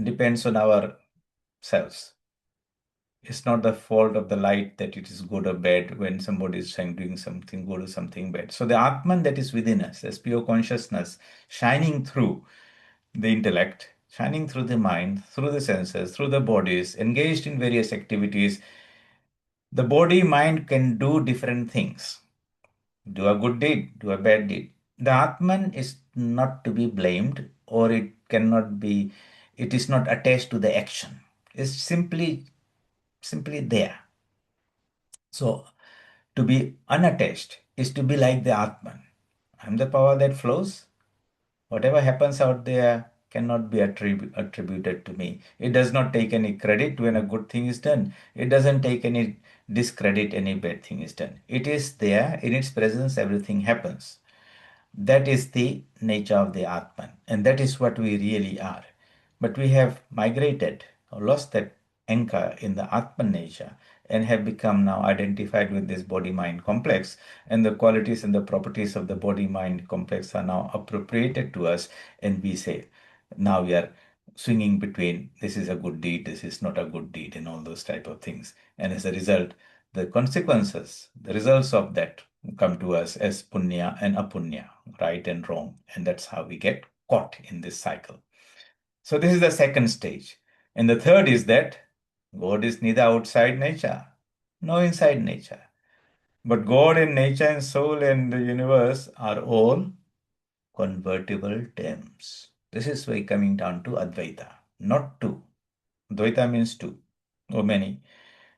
depends on ourselves. It's not the fault of the light that it is good or bad when somebody is trying doing something good or something bad. So the Atman that is within us, as pure consciousness, shining through the intellect, shining through the mind, through the senses, through the bodies, engaged in various activities. The body mind can do different things, do a good deed, do a bad deed. The Atman is not to be blamed, or it cannot be, it is not attached to the action. It's simply there. So to be unattached is to be like the Atman. I'm the power that flows. Whatever happens out there cannot be attributed to me. It does not take any credit when a good thing is done. It doesn't take any discredit any bad thing is done. It is there. In its presence, everything happens. That is the nature of the Atman, and that is what we really are. But we have migrated or lost that anchor in the Atman nature and have become now identified with this body mind complex, and the qualities and the properties of the body mind complex are now appropriated to us, and we say, now we are swinging between this is a good deed, this is not a good deed, and all those type of things. And as a result, the consequences, the results of that come to us as punya and apunya, right and wrong. And that's how we get caught in this cycle. So this is the second stage. And the third is that God is neither outside nature nor inside nature. But God and nature and soul and the universe are all convertible terms. This is why coming down to Advaita, not two. Advaita means two or many.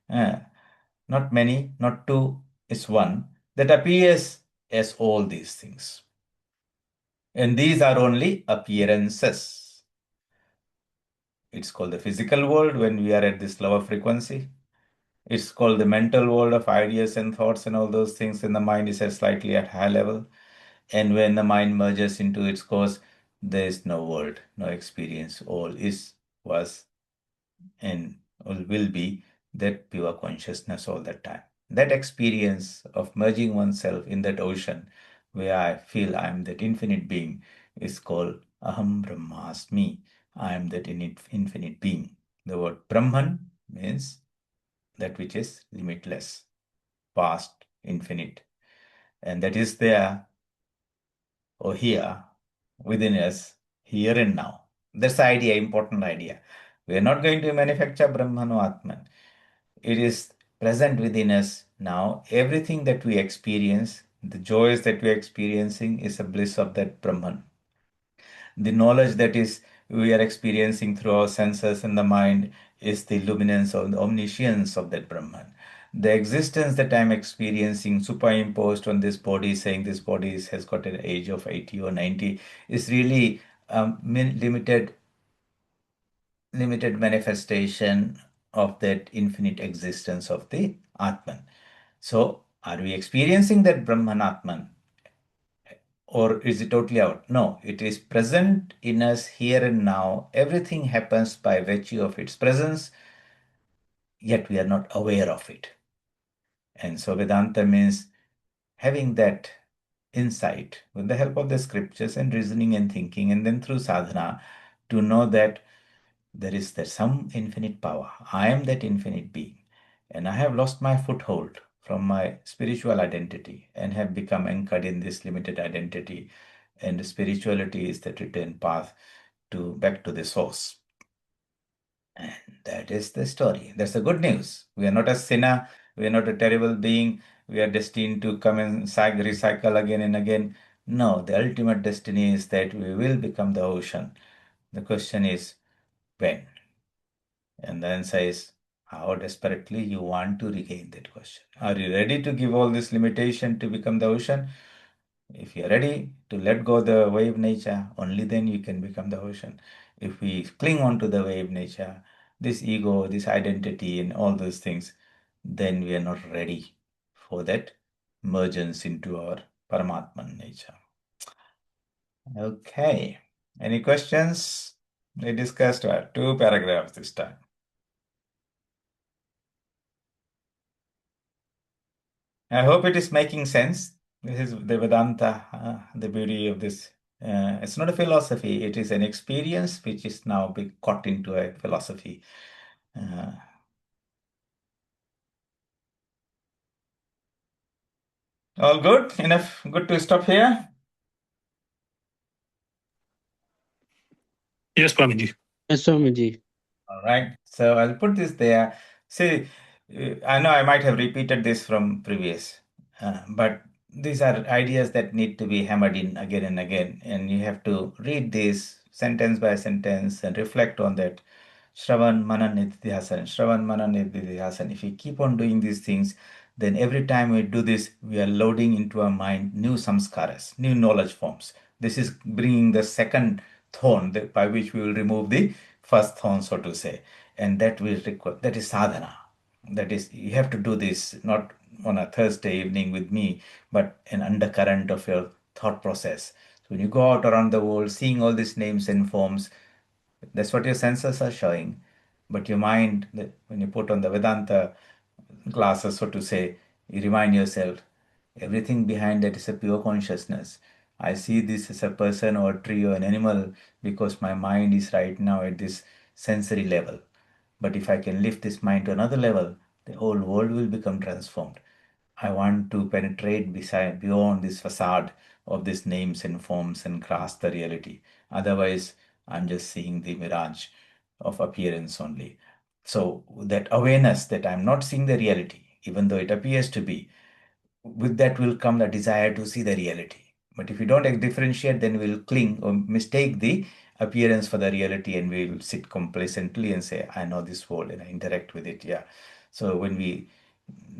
Uh, Not many, not two, is one that appears as all these things. And these are only appearances. It's called the physical world when we are at this lower frequency. It's called the mental world of ideas and thoughts and all those things, and the mind is at slightly at high level. And when the mind merges into its cause, there is no world, no experience. All is, was, and will be that pure consciousness all the time. That experience of merging oneself in that ocean where I feel I am that infinite being is called Aham Brahmasmi. I am that infinite being. The word Brahman means that which is limitless, vast, infinite. And that is there or here within us, here and now. That's the idea, important idea. We are not going to manufacture Brahman or Atman. It is present within us now. Everything that we experience, the joys that we are experiencing, is a bliss of that Brahman. The knowledge that is we are experiencing through our senses and the mind is the luminance or the omniscience of that Brahman. The existence that I'm experiencing superimposed on this body, saying this body has got an age of 80 or 90, is really limited manifestation of that infinite existence of the Atman. So, are we experiencing that Brahman Atman? Or is it totally out? No, it is present in us here and now. Everything happens by virtue of its presence, yet we are not aware of it. And so Vedanta means having that insight with the help of the scriptures and reasoning and thinking, and then through sadhana to know that there's some infinite power. I am that infinite being. And I have lost my foothold from my spiritual identity and have become anchored in this limited identity. And spirituality is that return path to back to the source. And that is the story. That's the good news. We are not a sinner. We are not a terrible being. We are destined to come and recycle again and again. No, the ultimate destiny is that we will become the ocean. The question is when? And the answer is how desperately you want to regain that question. Are you ready to give all this limitation to become the ocean? If you're ready to let go the wave nature, only then you can become the ocean. If we cling on to the wave nature, this ego, this identity, and all those things, then we are not ready for that mergence into our Paramatman nature. Okay. Any questions? We discussed 2 paragraphs this time. I hope it is making sense. This is the Vedanta, the beauty of this. It's not a philosophy, it is an experience which is now being caught into a philosophy. Uh, all good? Enough? Good to stop here? Yes, Swamiji. Yes, Swamiji. All right. So I'll put this there. See, I know I might have repeated this from previous, but these are ideas that need to be hammered in again and again. And you have to read this sentence by sentence and reflect on that. Shravan, Manan, Nididhyasan. Shravan, Manan, Nididhyasan. If we keep on doing these things, then every time we do this, we are loading into our mind new samskaras, new knowledge forms. This is bringing the second thorn by which we will remove the first thorn, so to say. And that will require, that is sadhana. That is, you have to do this not on a Thursday evening with me, but an undercurrent of your thought process. So when you go out around the world, seeing all these names and forms, that's what your senses are showing. But your mind, when you put on the Vedanta glasses, so to say, you remind yourself everything behind that is a pure consciousness. I see this as a person or a tree or an animal because my mind is right now at this sensory level. But if I can lift this mind to another level, the whole world will become transformed. I want to penetrate beside beyond this facade of these names and forms and grasp the reality. Otherwise, I'm just seeing the mirage of appearance only. So that awareness that I'm not seeing the reality, even though it appears to be, with that will come the desire to see the reality. But if we don't differentiate, then we'll cling or mistake the appearance for the reality and we'll sit complacently and say, I know this world and I interact with it. Yeah. So when we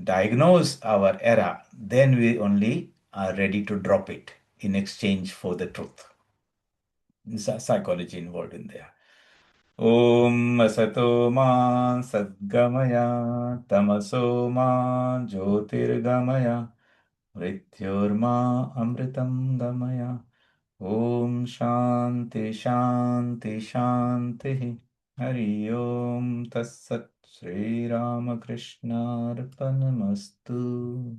diagnose our error, then we only are ready to drop it in exchange for the truth. There's a psychology involved in there. Om Asato Ma Sadgamaya Tamaso Ma Jyotirgamaya Mrityorma Amritam Gamaya. Om Shanti Shanti Shanti. Hari Om Tassat Sri Ramakrishna Arpanamastu.